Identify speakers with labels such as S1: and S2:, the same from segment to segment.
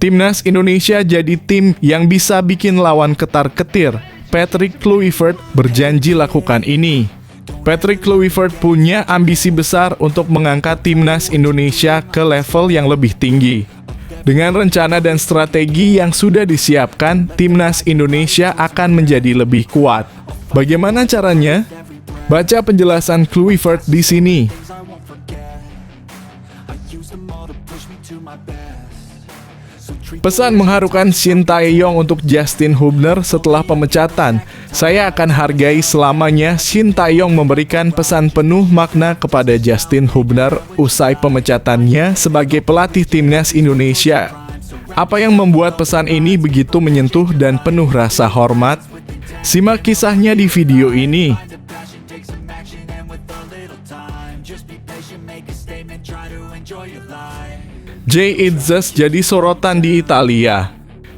S1: Timnas Indonesia jadi tim yang bisa bikin lawan ketar-ketir. Patrick Kluivert berjanji lakukan ini. Patrick Kluivert punya ambisi besar untuk mengangkat Timnas Indonesia ke level yang lebih tinggi. Dengan rencana dan strategi yang sudah disiapkan, Timnas Indonesia akan menjadi lebih kuat. Bagaimana caranya? Baca penjelasan Kluivert di sini. Pesan mengharukan Shin Tae-yong untuk Justin Hubner setelah pemecatan. Saya akan hargai selamanya. Shin Tae-yong memberikan pesan penuh makna kepada Justin Hubner usai pemecatannya sebagai pelatih Timnas Indonesia. Apa yang membuat pesan ini begitu menyentuh dan penuh rasa hormat? Simak kisahnya di video ini. Jay Itzes jadi sorotan di Italia.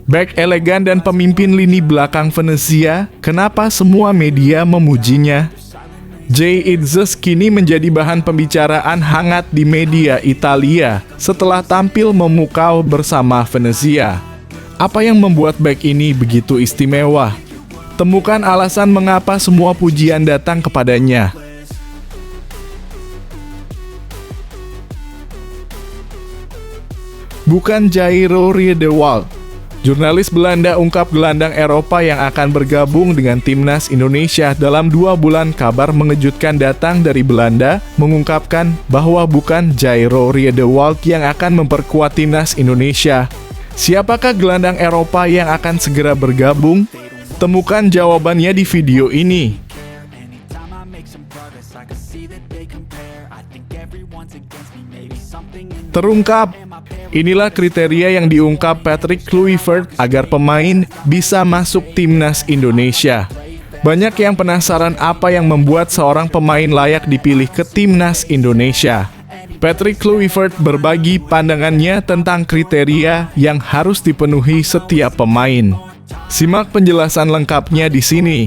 S1: Back elegan dan pemimpin lini belakang Venezia, kenapa semua media memujinya? Jay Itzes kini menjadi bahan pembicaraan hangat di media Italia setelah tampil memukau bersama Venezia. Apa yang membuat back ini begitu istimewa? Temukan alasan mengapa semua pujian datang kepadanya. Bukan Jairo Riedewald. Jurnalis Belanda ungkap gelandang Eropa yang akan bergabung dengan Timnas Indonesia dalam 2 bulan. Kabar mengejutkan datang dari Belanda, mengungkapkan bahwa bukan Jairo Riedewald yang akan memperkuat Timnas Indonesia. Siapakah gelandang Eropa yang akan segera bergabung? Temukan jawabannya di video ini. Terungkap. Inilah kriteria yang diungkap Patrick Kluivert agar pemain bisa masuk Timnas Indonesia. Banyak yang penasaran apa yang membuat seorang pemain layak dipilih ke Timnas Indonesia. Patrick Kluivert berbagi pandangannya tentang kriteria yang harus dipenuhi setiap pemain. Simak penjelasan lengkapnya di sini.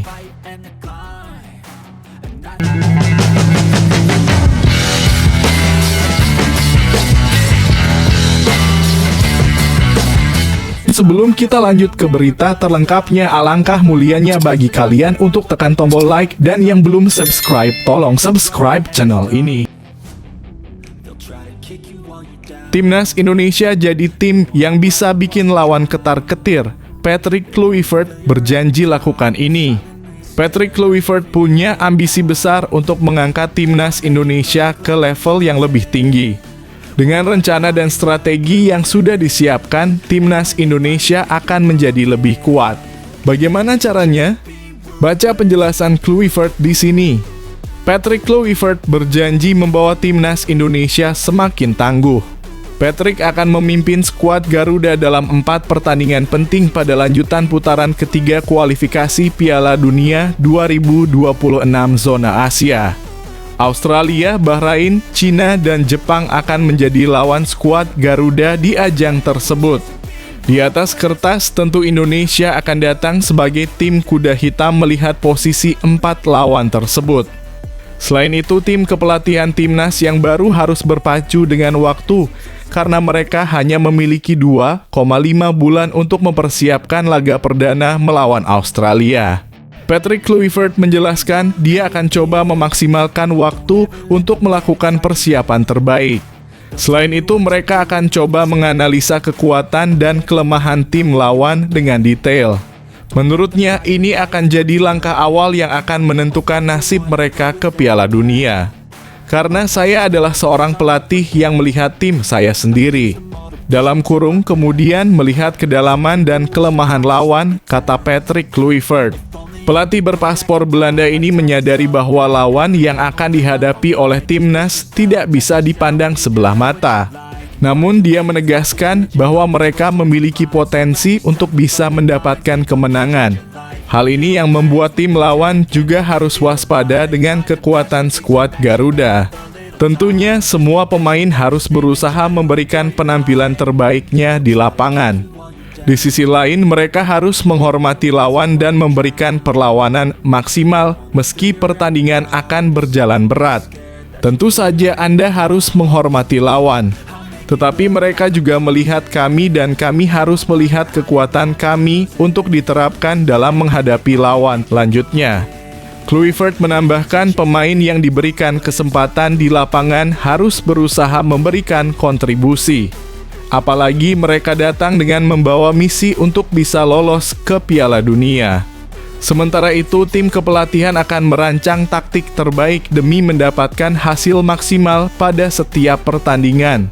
S1: Sebelum kita lanjut ke berita terlengkapnya, alangkah mulianya bagi kalian untuk tekan tombol like, dan yang belum subscribe, tolong subscribe channel ini. Timnas Indonesia jadi tim yang bisa bikin lawan ketar-ketir. Patrick Kluivert berjanji lakukan ini. Patrick Kluivert punya ambisi besar untuk mengangkat Timnas Indonesia ke level yang lebih tinggi. Dengan rencana dan strategi yang sudah disiapkan, Timnas Indonesia akan menjadi lebih kuat. Bagaimana caranya? Baca penjelasan Kluivert di sini. Patrick Kluivert berjanji membawa Timnas Indonesia semakin tangguh. Patrick akan memimpin skuad Garuda dalam 4 pertandingan penting pada lanjutan putaran ketiga kualifikasi Piala Dunia 2026 zona Asia. Australia, Bahrain, Cina, dan Jepang akan menjadi lawan skuad Garuda di ajang tersebut. Di atas kertas, tentu Indonesia akan datang sebagai tim kuda hitam melihat posisi 4 lawan tersebut. Selain itu, tim kepelatihan Timnas yang baru harus berpacu dengan waktu karena mereka hanya memiliki 2,5 bulan untuk mempersiapkan laga perdana melawan Australia. Patrick Kluivert menjelaskan dia akan coba memaksimalkan waktu untuk melakukan persiapan terbaik. Selain itu, mereka akan coba menganalisa kekuatan dan kelemahan tim lawan dengan detail. Menurutnya, ini akan jadi langkah awal yang akan menentukan nasib mereka ke Piala Dunia. Karena saya adalah seorang pelatih yang melihat tim saya sendiri. Dalam kurung, kemudian melihat kedalaman dan kelemahan lawan, kata Patrick Kluivert. Pelatih berpaspor Belanda ini menyadari bahwa lawan yang akan dihadapi oleh Timnas tidak bisa dipandang sebelah mata. Namun dia menegaskan bahwa mereka memiliki potensi untuk bisa mendapatkan kemenangan. Hal ini yang membuat tim lawan juga harus waspada dengan kekuatan skuad Garuda. Tentunya semua pemain harus berusaha memberikan penampilan terbaiknya di lapangan. Di sisi lain, mereka harus menghormati lawan dan memberikan perlawanan maksimal meski pertandingan akan berjalan berat. Tentu saja Anda harus menghormati lawan. Tetapi mereka juga melihat kami dan kami harus melihat kekuatan kami untuk diterapkan dalam menghadapi lawan. Lanjutnya, Kluivert menambahkan pemain yang diberikan kesempatan di lapangan harus berusaha memberikan kontribusi. Apalagi mereka datang dengan membawa misi untuk bisa lolos ke Piala Dunia. Sementara itu, tim kepelatihan akan merancang taktik terbaik demi mendapatkan hasil maksimal pada setiap pertandingan.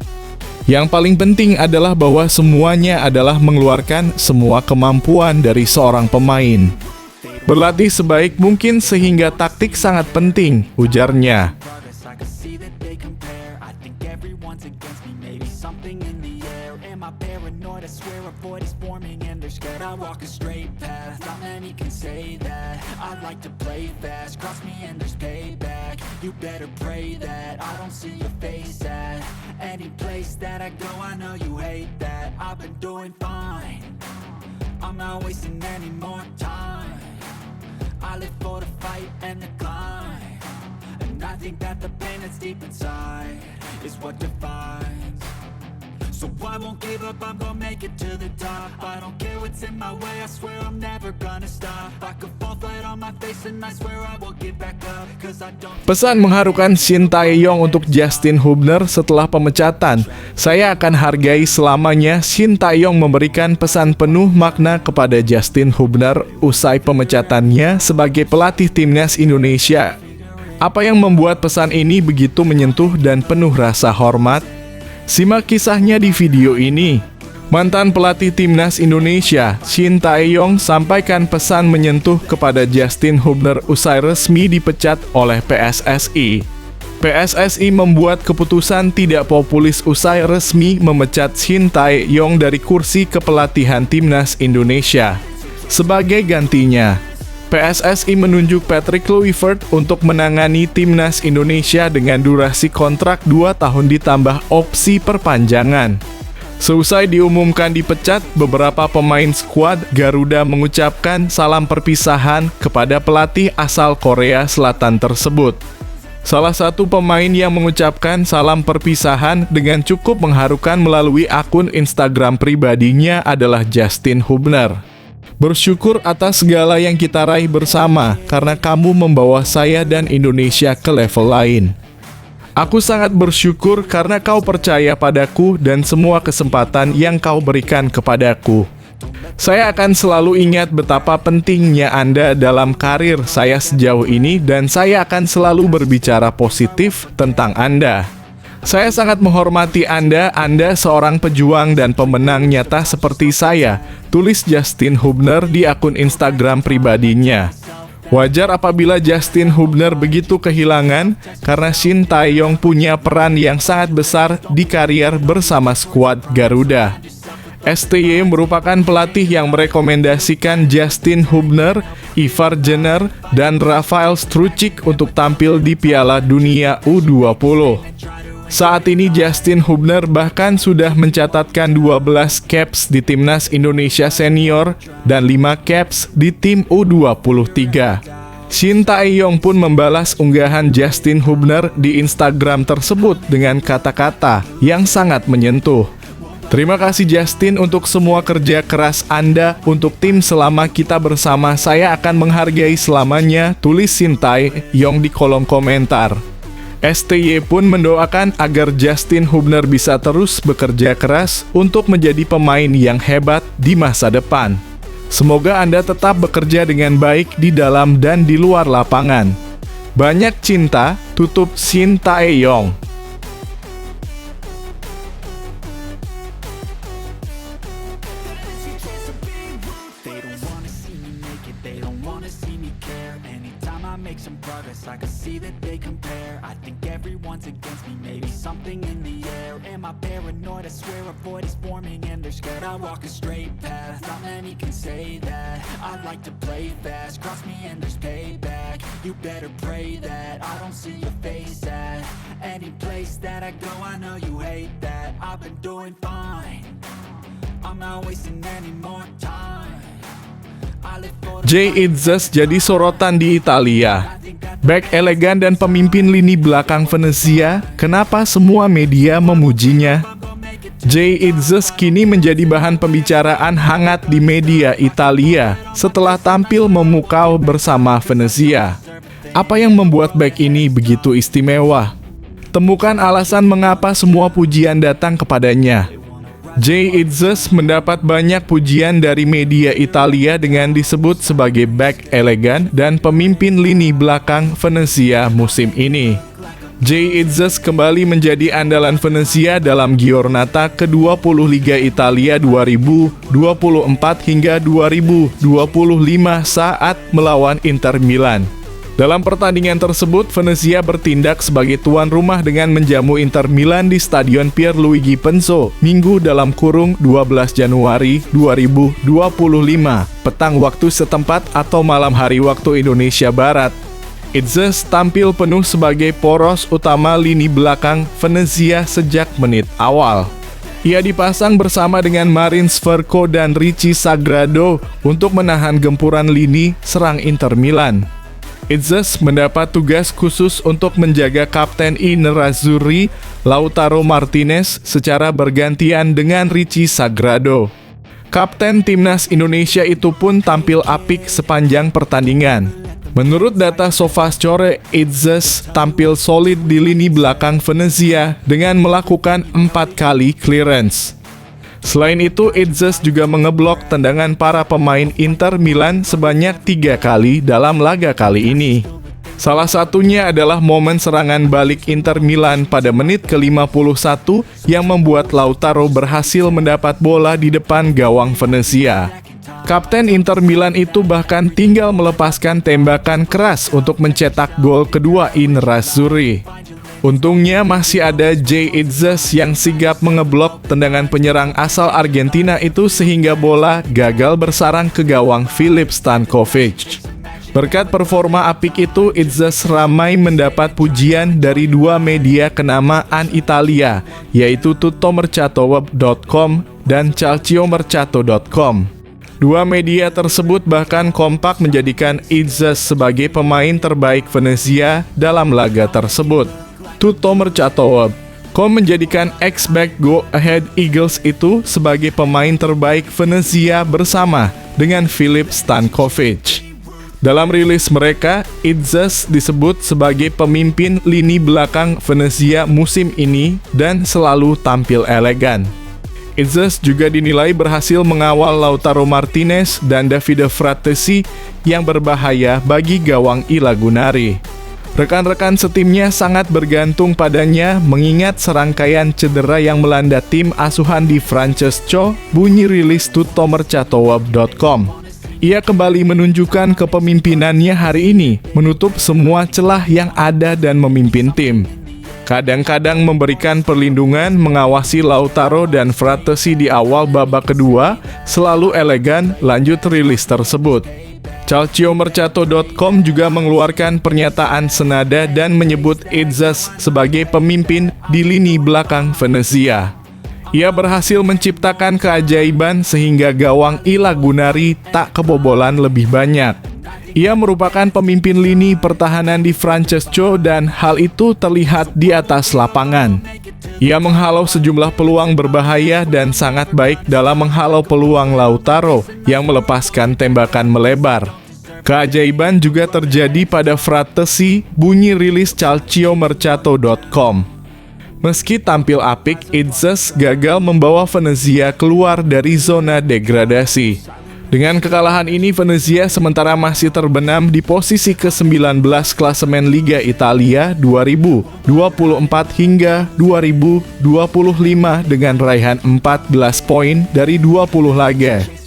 S1: Yang paling penting adalah bahwa semuanya adalah mengeluarkan semua kemampuan dari seorang pemain. Berlatih sebaik mungkin sehingga taktik sangat penting, ujarnya.
S2: I live for the fight and the climb, and I think that the pain that's deep inside is what defines. So I won't give up, I'm gonna make it to the top. I don't care what's in my way, I swear I'm never gonna stop. I could fall flat on my face and I swear I will get back up, cause I don't.
S1: Pesan mengharukan Shin Tae-yong untuk Justin Hubner setelah pemecatan. Saya akan hargai selamanya. Shin Tae-yong memberikan pesan penuh makna kepada Justin Hubner usai pemecatannya sebagai pelatih timnas Indonesia. Apa yang membuat pesan ini begitu menyentuh dan penuh rasa hormat? Simak kisahnya di video ini. Mantan pelatih timnas Indonesia, Shin Tae-yong, sampaikan pesan menyentuh kepada Justin Hubner usai resmi dipecat oleh PSSI. PSSI membuat keputusan tidak populis usai resmi memecat Shin Tae-yong dari kursi kepelatihan timnas Indonesia. Sebagai gantinya, PSSI menunjuk Patrick Kluivert untuk menangani timnas Indonesia dengan durasi kontrak 2 tahun ditambah opsi perpanjangan. Seusai diumumkan dipecat, beberapa pemain skuad Garuda mengucapkan salam perpisahan kepada pelatih asal Korea Selatan tersebut. Salah satu pemain yang mengucapkan salam perpisahan dengan cukup mengharukan melalui akun Instagram pribadinya adalah Justin Hubner. Bersyukur atas segala yang kita raih bersama, karena kamu membawa saya dan Indonesia ke level lain. Aku sangat bersyukur karena kau percaya padaku dan semua kesempatan yang kau berikan kepadaku. Saya akan selalu ingat betapa pentingnya Anda dalam karir saya sejauh ini dan saya akan selalu berbicara positif tentang Anda. Saya sangat menghormati Anda seorang pejuang dan pemenang nyata seperti saya, tulis Justin Hubner di akun Instagram pribadinya. Wajar apabila Justin Hubner begitu kehilangan, karena Shin Tae-yong punya peran yang sangat besar di karier bersama skuad Garuda. STY merupakan pelatih yang merekomendasikan Justin Hubner, Ivar Jenner, dan Rafael Stručík untuk tampil di Piala Dunia U20. Saat ini Justin Hubner bahkan sudah mencatatkan 12 caps di timnas Indonesia senior dan 5 caps di tim U23. Shin Tae-yong pun membalas unggahan Justin Hubner di Instagram tersebut dengan kata-kata yang sangat menyentuh. Terima kasih Justin untuk semua kerja keras Anda untuk tim selama kita bersama. Saya akan menghargai selamanya, tulis Shin Tae-yong di kolom komentar. STY pun mendoakan agar Justin Hubner bisa terus bekerja keras untuk menjadi pemain yang hebat di masa depan. Semoga Anda tetap bekerja dengan baik di dalam dan di luar lapangan. Banyak cinta, tutup Shin Tae-yong.
S2: I can see that they compare. I think everyone's against me. Maybe something in the air. Am I paranoid? I swear a void is forming and they're scared. I walk a straight path. Not many can say that. I like to play fast. Cross me and there's payback. You better pray that I don't see your face at any place that I go. I know you hate that. I've been doing fine. I'm not wasting any more time.
S1: Jay Itzes jadi sorotan di Italia. Back elegan dan pemimpin lini belakang Venezia, kenapa semua media memujinya? Jay Itzes kini menjadi bahan pembicaraan hangat di media Italia setelah tampil memukau bersama Venezia. Apa yang membuat bek ini begitu istimewa? Temukan alasan mengapa semua pujian datang kepadanya. Jay Itzes mendapat banyak pujian dari media Italia dengan disebut sebagai bek elegan dan pemimpin lini belakang Venezia musim ini. Jay Itzes kembali menjadi andalan Venezia dalam Giornata ke-20 Liga Italia 2024 hingga 2025 saat melawan Inter Milan. Dalam pertandingan tersebut, Venezia bertindak sebagai tuan rumah dengan menjamu Inter Milan di Stadion Pierluigi Penso, Minggu dalam kurung 12 Januari 2025, petang waktu setempat atau malam hari waktu Indonesia Barat. Itzes tampil penuh sebagai poros utama lini belakang Venezia sejak menit awal. Ia dipasang bersama dengan Marin Sverko dan Ricci Sagrado untuk menahan gempuran lini serang Inter Milan. Itzes mendapat tugas khusus untuk menjaga kapten I Nerazzurri, Lautaro Martinez, secara bergantian dengan Ricci Sagrado. Kapten timnas Indonesia itu pun tampil apik sepanjang pertandingan. Menurut data SofaScore, Itzes tampil solid di lini belakang Venezia dengan melakukan 4 kali clearance. Selain itu, Itzes juga mengeblok tendangan para pemain Inter Milan sebanyak 3 kali dalam laga kali ini. Salah satunya adalah momen serangan balik Inter Milan pada menit ke-51 yang membuat Lautaro berhasil mendapat bola di depan gawang Venezia. Kapten Inter Milan itu bahkan tinggal melepaskan tembakan keras untuk mencetak gol kedua I Nerazzurri. Untungnya masih ada Jay Itzes yang sigap mengeblok tendangan penyerang asal Argentina itu sehingga bola gagal bersarang ke gawang Filip Stankovic. Berkat performa apik itu, Itzes ramai mendapat pujian dari 2 media kenamaan Italia, yaitu tuttomercato.com dan calciomercato.com. 2 media tersebut bahkan kompak menjadikan Itzes sebagai pemain terbaik Venezia dalam laga tersebut. tuttomercato.com menjadikan ex-back Go Ahead Eagles itu sebagai pemain terbaik Venezia bersama dengan Filip Stankovic. Dalam rilis mereka, Itzes disebut sebagai pemimpin lini belakang Venezia musim ini dan selalu tampil elegan. Itzes juga dinilai berhasil mengawal Lautaro Martinez dan Davide Frattesi yang berbahaya bagi gawang I Lagunari. Rekan-rekan setimnya sangat bergantung padanya mengingat serangkaian cedera yang melanda tim asuhan di Francesco, bunyi rilis tuttomercato.com. Ia kembali menunjukkan kepemimpinannya hari ini, menutup semua celah yang ada dan memimpin tim. Kadang-kadang memberikan perlindungan, mengawasi Lautaro dan Frattesi di awal babak kedua, selalu elegan, lanjut rilis tersebut. Calciomercato.com juga mengeluarkan pernyataan senada dan menyebut Itzes sebagai pemimpin di lini belakang Venezia. Ia berhasil menciptakan keajaiban sehingga gawang I Lagunari tak kebobolan lebih banyak. Ia merupakan pemimpin lini pertahanan di Francesco dan hal itu terlihat di atas lapangan. Ia menghalau sejumlah peluang berbahaya dan sangat baik dalam menghalau peluang Lautaro yang melepaskan tembakan melebar. Keajaiban juga terjadi pada Frattesi, bunyi rilis calciomercato.com. Meski tampil apik, Itzes gagal membawa Venezia keluar dari zona degradasi. Dengan kekalahan ini, Venezia sementara masih terbenam di posisi ke-19 klasemen Liga Italia 2024 hingga 2025 dengan raihan 14 poin dari 20 laga.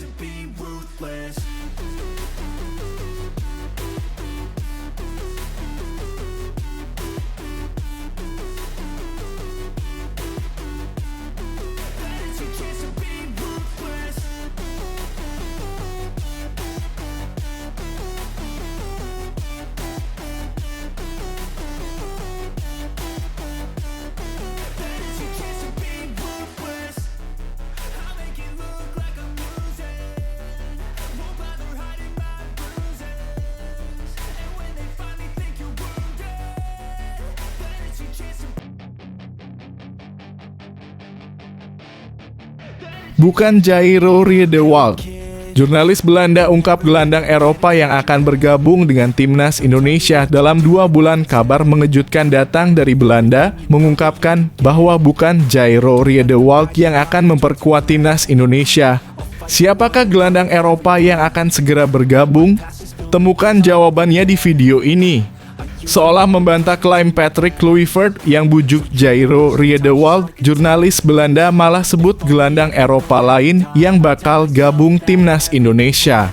S1: bukan Jairo Riedewald. Jurnalis Belanda ungkap gelandang Eropa yang akan bergabung dengan timnas Indonesia dalam 2 bulan. Kabar mengejutkan datang dari Belanda mengungkapkan bahwa bukan Jairo Riedewald yang akan memperkuat timnas Indonesia. Siapakah gelandang Eropa yang akan segera bergabung? Temukan jawabannya di video ini. Seolah membantah klaim Patrick Kluivert yang bujuk Jairo Riedewald, jurnalis Belanda malah sebut gelandang Eropa lain yang bakal gabung timnas Indonesia.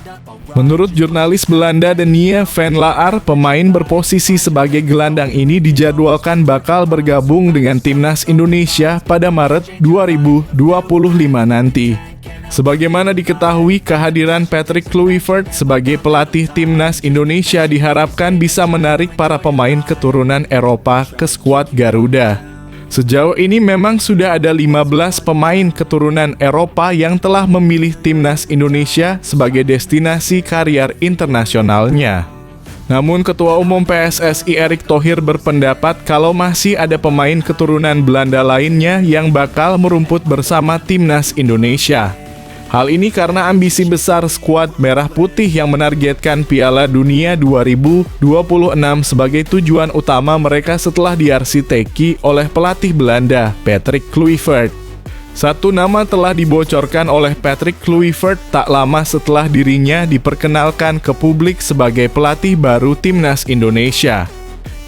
S1: Menurut jurnalis Belanda Denia van Laar, pemain berposisi sebagai gelandang ini dijadwalkan bakal bergabung dengan timnas Indonesia pada Maret 2025 nanti. Sebagaimana diketahui, kehadiran Patrick Kluivert sebagai pelatih timnas Indonesia diharapkan bisa menarik para pemain keturunan Eropa ke skuad Garuda. Sejauh ini memang sudah ada 15 pemain keturunan Eropa yang telah memilih timnas Indonesia sebagai destinasi karier internasionalnya. Namun Ketua Umum PSSI Erick Thohir berpendapat kalau masih ada pemain keturunan Belanda lainnya yang bakal merumput bersama timnas Indonesia. Hal ini karena ambisi besar skuad Merah Putih yang menargetkan Piala Dunia 2026 sebagai tujuan utama mereka setelah diarsiteki oleh pelatih Belanda, Patrick Kluivert. Satu nama telah dibocorkan oleh Patrick Kluivert tak lama setelah dirinya diperkenalkan ke publik sebagai pelatih baru timnas Indonesia,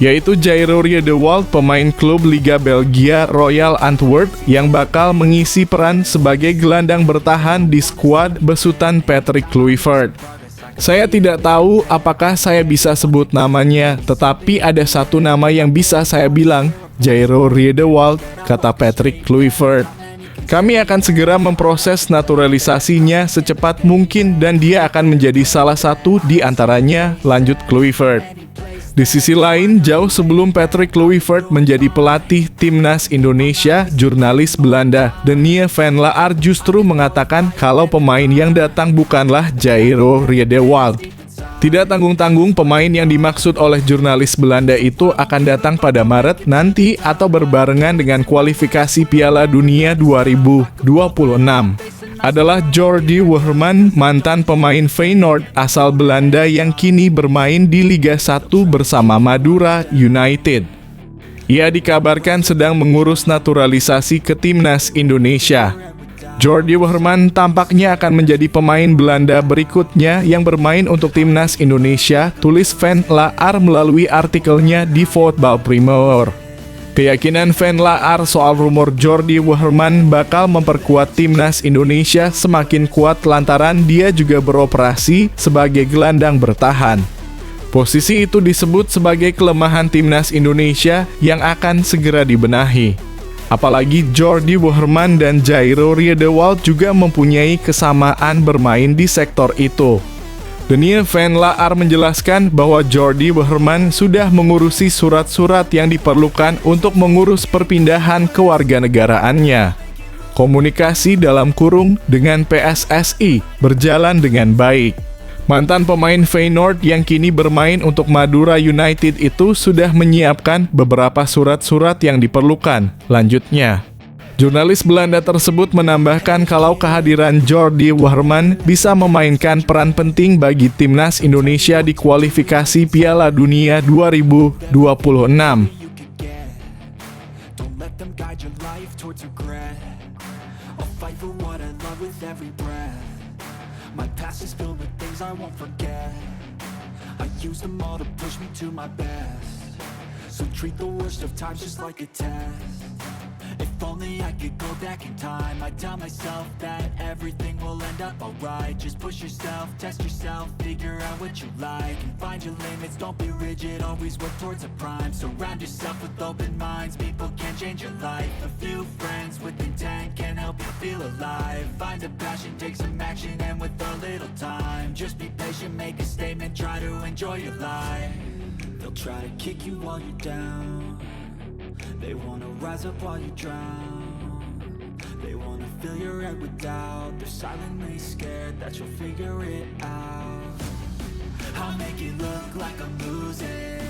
S1: yaitu Jairo Riedewald, pemain klub Liga Belgia Royal Antwerp yang bakal mengisi peran sebagai gelandang bertahan di skuad besutan Patrick Kluivert. Saya tidak tahu apakah saya bisa sebut namanya, tetapi ada satu nama yang bisa saya bilang, Jairo Riedewald, kata Patrick Kluivert. Kami akan segera memproses naturalisasinya secepat mungkin dan dia akan menjadi salah satu di antaranya, lanjut Kluivert. Di sisi lain, jauh sebelum Patrick Kluivert menjadi pelatih timnas Indonesia, jurnalis Belanda Denia van Laar justru mengatakan kalau pemain yang datang bukanlah Jairo Riedewald. Tidak tanggung-tanggung, pemain yang dimaksud oleh jurnalis Belanda itu akan datang pada Maret nanti atau berbarengan dengan kualifikasi Piala Dunia 2026. Adalah Jordi Weerman, mantan pemain Feyenoord asal Belanda yang kini bermain di Liga 1 bersama Madura United. Ia dikabarkan sedang mengurus naturalisasi ke timnas Indonesia. Jordi Weerman tampaknya akan menjadi pemain Belanda berikutnya yang bermain untuk timnas Indonesia, tulis Van Laar melalui artikelnya di Voetbal Primeur. Keyakinan Van Laar soal rumor Jordi Weerman bakal memperkuat timnas Indonesia semakin kuat lantaran dia juga beroperasi sebagai gelandang bertahan. Posisi itu disebut sebagai kelemahan timnas Indonesia yang akan segera dibenahi. Apalagi Jordi Weerman dan Jairo Riedewald juga mempunyai kesamaan bermain di sektor itu. Denia van Laar menjelaskan bahwa Jordi Weerman sudah mengurusi surat-surat yang diperlukan untuk mengurus perpindahan kewarganegaraannya. Komunikasi dalam kurung dengan PSSI berjalan dengan baik. Mantan pemain Feyenoord yang kini bermain untuk Madura United itu sudah menyiapkan beberapa surat-surat yang diperlukan, lanjutnya. Jurnalis Belanda tersebut menambahkan kalau kehadiran Jordi Weerman bisa memainkan peran penting bagi timnas Indonesia di kualifikasi Piala Dunia 2026.
S2: My past is filled with things I won't forget. I use them all to push me to my best. So treat the worst of times just like a test. If only I could go back in time, I'd tell myself that everything will end up alright. Just push yourself, test yourself, figure out what you like, and find your limits, don't be rigid, always work towards a prime. Surround yourself with open minds, people can change your life. A few friends with intent can help you feel alive. Find a passion, take some action, and with a little time, just be patient, make a statement, try to enjoy your life. They'll try to kick you while you're down. They wanna rise up while you drown. They wanna fill your head with doubt. They're silently scared that you'll figure it out. I'll make it look like I'm losing,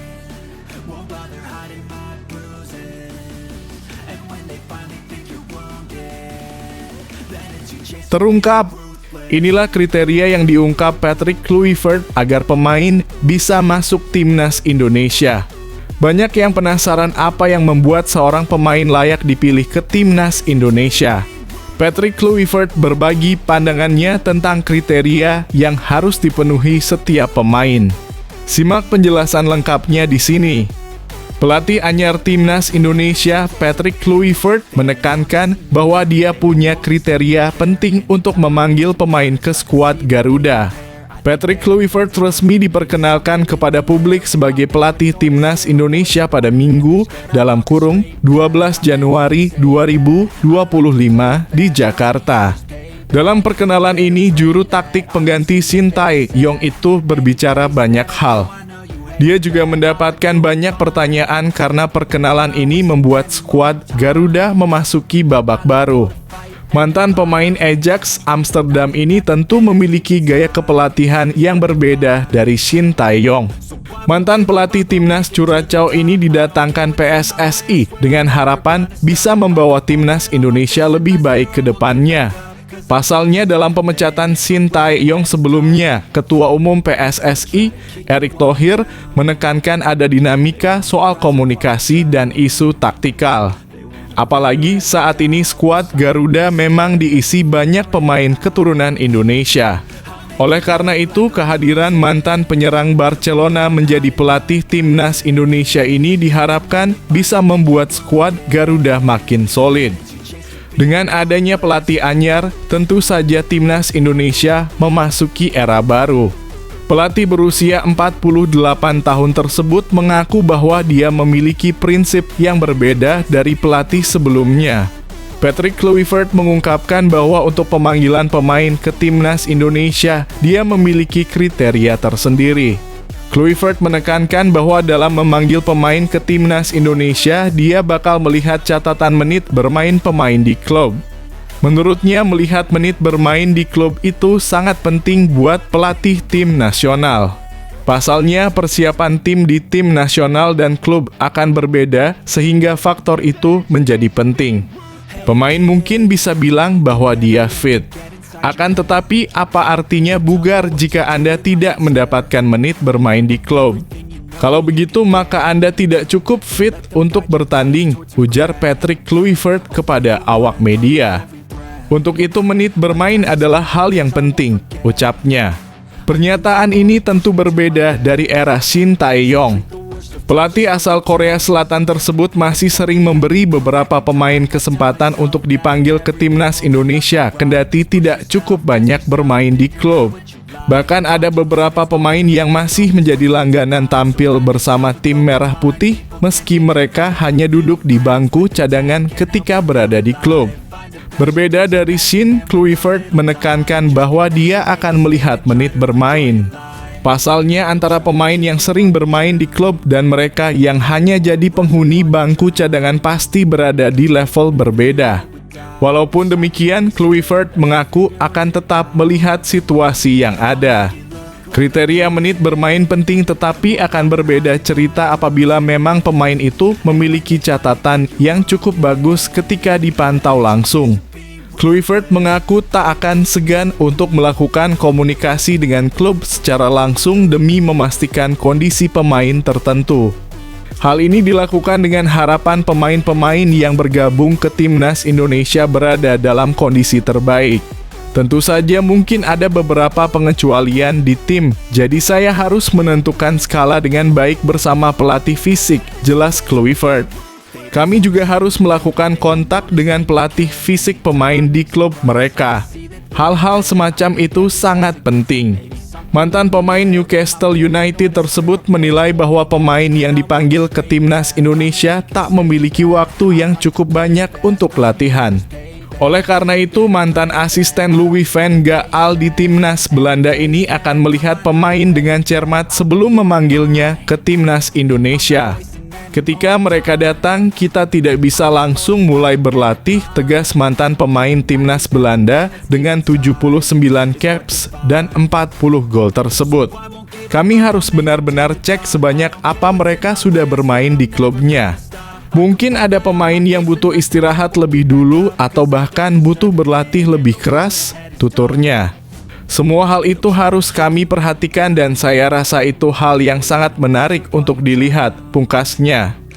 S2: won't bother hiding my bruises. And when they finally think you're wounded, then it's your
S1: terungkap. Inilah kriteria yang diungkap Patrick Kluivert agar pemain bisa masuk timnas Indonesia. Banyak yang penasaran apa yang membuat seorang pemain layak dipilih ke timnas Indonesia. Patrick Kluivert berbagi pandangannya tentang kriteria yang harus dipenuhi setiap pemain. Simak penjelasan lengkapnya di sini. Pelatih anyar timnas Indonesia, Patrick Kluivert, menekankan bahwa dia punya kriteria penting untuk memanggil pemain ke skuad Garuda. Patrick Kluivert resmi diperkenalkan kepada publik sebagai pelatih timnas Indonesia pada Minggu (12 Januari 2025) di Jakarta. Dalam perkenalan ini, juru taktik pengganti Shin Tae-yong itu berbicara banyak hal. Dia juga mendapatkan banyak pertanyaan karena perkenalan ini membuat skuad Garuda memasuki babak baru. Mantan pemain Ajax Amsterdam ini tentu memiliki gaya kepelatihan yang berbeda dari Shin Tae-yong. Mantan pelatih timnas Curaçao ini didatangkan PSSI dengan harapan bisa membawa timnas Indonesia lebih baik ke depannya. Pasalnya dalam pemecatan Shin Tae-yong sebelumnya, Ketua Umum PSSI, Erick Thohir, menekankan ada dinamika soal komunikasi dan isu taktikal. Apalagi saat ini skuad Garuda memang diisi banyak pemain keturunan Indonesia. Oleh karena itu, kehadiran mantan penyerang Barcelona menjadi pelatih timnas Indonesia ini diharapkan bisa membuat skuad Garuda makin solid. Dengan adanya pelatih anyar, tentu saja timnas Indonesia memasuki era baru. Pelatih berusia 48 tahun tersebut mengaku bahwa dia memiliki prinsip yang berbeda dari pelatih sebelumnya. Patrick Kluivert mengungkapkan bahwa untuk pemanggilan pemain ke timnas Indonesia, dia memiliki kriteria tersendiri. Kluivert menekankan bahwa dalam memanggil pemain ke timnas Indonesia, dia bakal melihat catatan menit bermain pemain di klub. Menurutnya, melihat menit bermain di klub itu sangat penting buat pelatih tim nasional. Pasalnya, persiapan tim di tim nasional dan klub akan berbeda, sehingga faktor itu menjadi penting. Pemain mungkin bisa bilang bahwa dia fit. Akan tetapi, apa artinya bugar jika Anda tidak mendapatkan menit bermain di klub? Kalau begitu, maka Anda tidak cukup fit untuk bertanding, ujar Patrick Kluivert kepada awak media. Untuk itu, menit bermain adalah hal yang penting, ucapnya. Pernyataan ini tentu berbeda dari era Shin Tae-yong. Pelatih asal Korea Selatan tersebut masih sering memberi beberapa pemain kesempatan untuk dipanggil ke timnas Indonesia, kendati tidak cukup banyak bermain di klub. Bahkan ada beberapa pemain yang masih menjadi langganan tampil bersama tim Merah Putih, meski mereka hanya duduk di bangku cadangan ketika berada di klub. Berbeda dari Shin, Kluivert menekankan bahwa dia akan melihat menit bermain. Pasalnya, antara pemain yang sering bermain di klub dan mereka yang hanya jadi penghuni bangku cadangan pasti berada di level berbeda. Walaupun demikian, Kluivert mengaku akan tetap melihat situasi yang ada. Kriteria menit bermain penting, tetapi akan berbeda cerita apabila memang pemain itu memiliki catatan yang cukup bagus ketika dipantau langsung. Kluivert mengaku tak akan segan untuk melakukan komunikasi dengan klub secara langsung demi memastikan kondisi pemain tertentu. Hal ini dilakukan dengan harapan pemain-pemain yang bergabung ke timnas Indonesia berada dalam kondisi terbaik. Tentu saja mungkin ada beberapa pengecualian di tim, jadi saya harus menentukan skala dengan baik bersama pelatih fisik, jelas Kluivert. Kami juga harus melakukan kontak dengan pelatih fisik pemain di klub mereka. Hal-hal semacam itu sangat penting. Mantan pemain Newcastle United tersebut menilai bahwa pemain yang dipanggil ke timnas Indonesia tak memiliki waktu yang cukup banyak untuk latihan. Oleh karena itu, mantan asisten Louis van Gaal di timnas Belanda ini akan melihat pemain dengan cermat sebelum memanggilnya ke timnas Indonesia. Ketika mereka datang, kita tidak bisa langsung mulai berlatih, tegas mantan pemain timnas Belanda dengan 79 caps dan 40 gol tersebut. Kami harus benar-benar cek sebanyak apa mereka sudah bermain di klubnya. Mungkin ada pemain yang butuh istirahat lebih dulu atau bahkan butuh berlatih lebih keras, tuturnya. Semua hal itu harus kami perhatikan dan saya rasa itu hal yang sangat menarik untuk dilihat, pungkasnya.